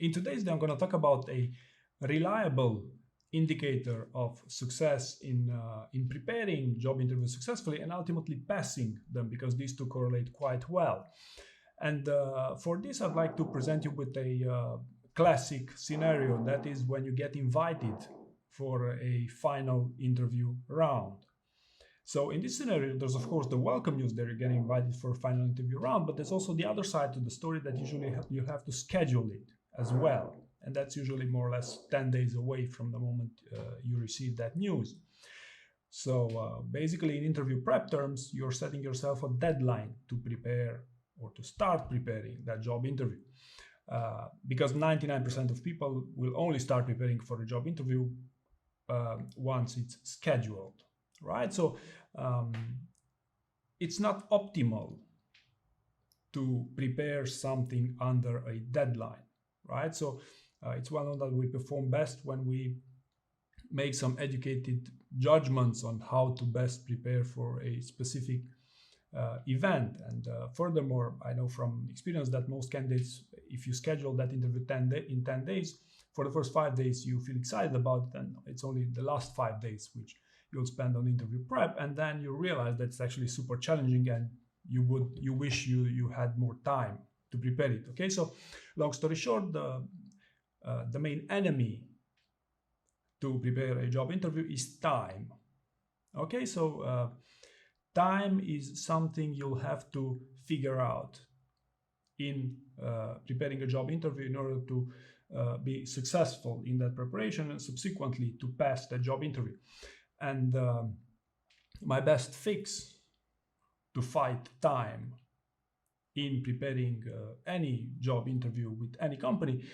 In today's day, I'm going to talk about a reliable indicator of success in preparing job interviews successfully and ultimately passing them, because these two correlate quite well. And for this, I'd like to present you with a classic scenario, that is when you get invited for a final interview round. So in this scenario, there's of course the welcome news that you're getting invited for a final interview round, but there's also the other side to the story, that usually you have to schedule it as well. And that's usually more or less 10 days away from the moment you receive that news. So basically, in interview prep terms, you're setting yourself a deadline to prepare or to start preparing that job interview. Because 99% of people will only start preparing for a job interview once it's scheduled, right? So it's not optimal to prepare something under a deadline, right? So it's well known that we perform best when we make some educated judgments on how to best prepare for a specific event. And furthermore, I know from experience that most candidates, if you schedule that interview in 10 days, for the first 5 days you feel excited about it, and it's only the last 5 days which you'll spend on interview prep, and then you realize that it's actually super challenging, and you wish you had more time to prepare it. Okay, so long story short, the main enemy to prepare a job interview is time. Okay, so time is something you'll have to figure out in preparing a job interview in order to be successful in that preparation and subsequently to pass the job interview. And my best fix to fight time in preparing any job interview with any company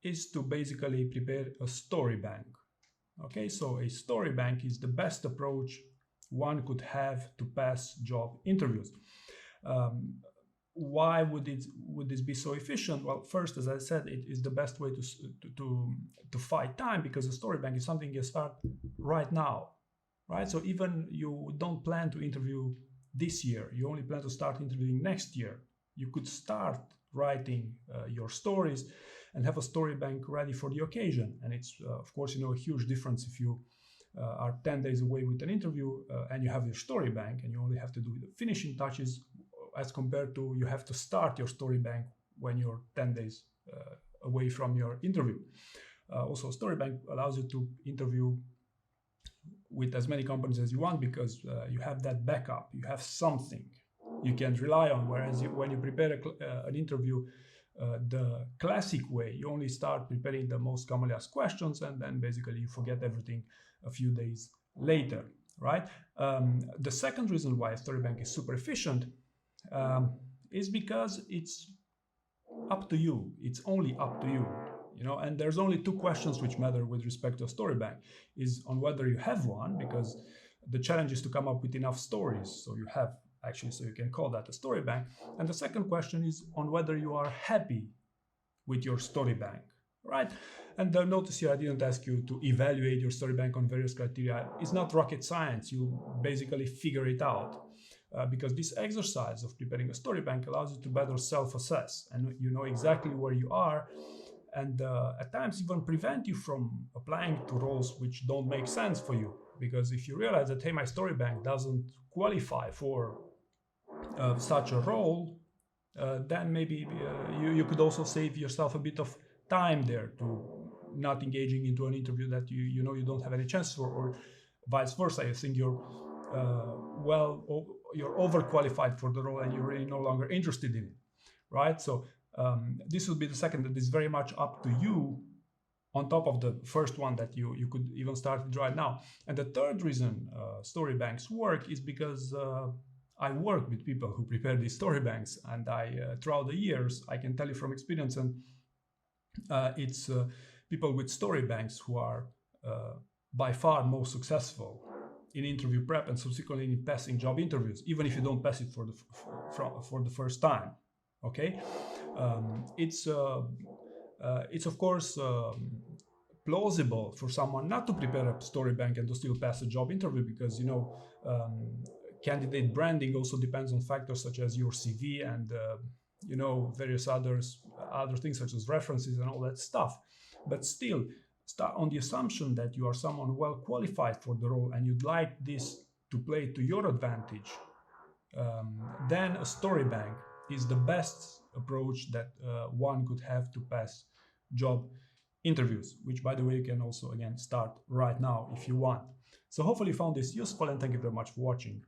is to basically prepare a story bank. Okay, so a story bank is the best approach one could have to pass job interviews. Why would this be so efficient? Well, first, as I said, it is the best way to fight time, because a story bank is something you start right now, right? So even you don't plan to interview this year, you only plan to start interviewing next year, you could start writing your stories and have a story bank ready for the occasion. And it's of course, a huge difference if you are 10 days away with an interview and you have your story bank and you only have to do the finishing touches, as compared to you have to start your story bank when you're 10 days away from your interview. Also, story bank allows you to interview with as many companies as you want, because you have that backup, you have something you can rely on. Whereas when you prepare an interview the classic way, you only start preparing the most commonly asked questions, and then basically you forget everything a few days later, right? The second reason why a story bank is super efficient is because it's up to you. It's only up to you, and there's only two questions which matter with respect to a story bank: is on whether you have one, because the challenge is to come up with enough stories so you can call that a story bank. And the second question is on whether you are happy with your story bank, right? And notice here I didn't ask you to evaluate your story bank on various criteria. It's not rocket science. You basically figure it out. Because this exercise of preparing a story bank allows you to better self-assess, and you know exactly where you are, and at times even prevent you from applying to roles which don't make sense for you. Because if you realize that, hey, my story bank doesn't qualify for such a role, then maybe you could also save yourself a bit of time there to not engaging into an interview that you don't have any chance for, or vice versa. You think you're you're overqualified for the role and you're really no longer interested in it, right? So this would be the second, that is very much up to you, on top of the first one that you could even start it right now. And the third reason story banks work is because I work with people who prepare these story banks, and throughout the years, I can tell you from experience, and it's people with story banks who are by far most successful in interview prep and subsequently in passing job interviews, even if you don't pass it for the first time. Okay, it's of course plausible for someone not to prepare a story bank and to still pass a job interview, because candidate branding also depends on factors such as your CV and you know, various other things such as references and all that stuff. But still, start on the assumption that you are someone well qualified for the role and you'd like this to play to your advantage. Then a story bank is the best approach that one could have to pass job interviews, which, by the way, you can also again start right now if you want. So hopefully you found this useful, and thank you very much for watching.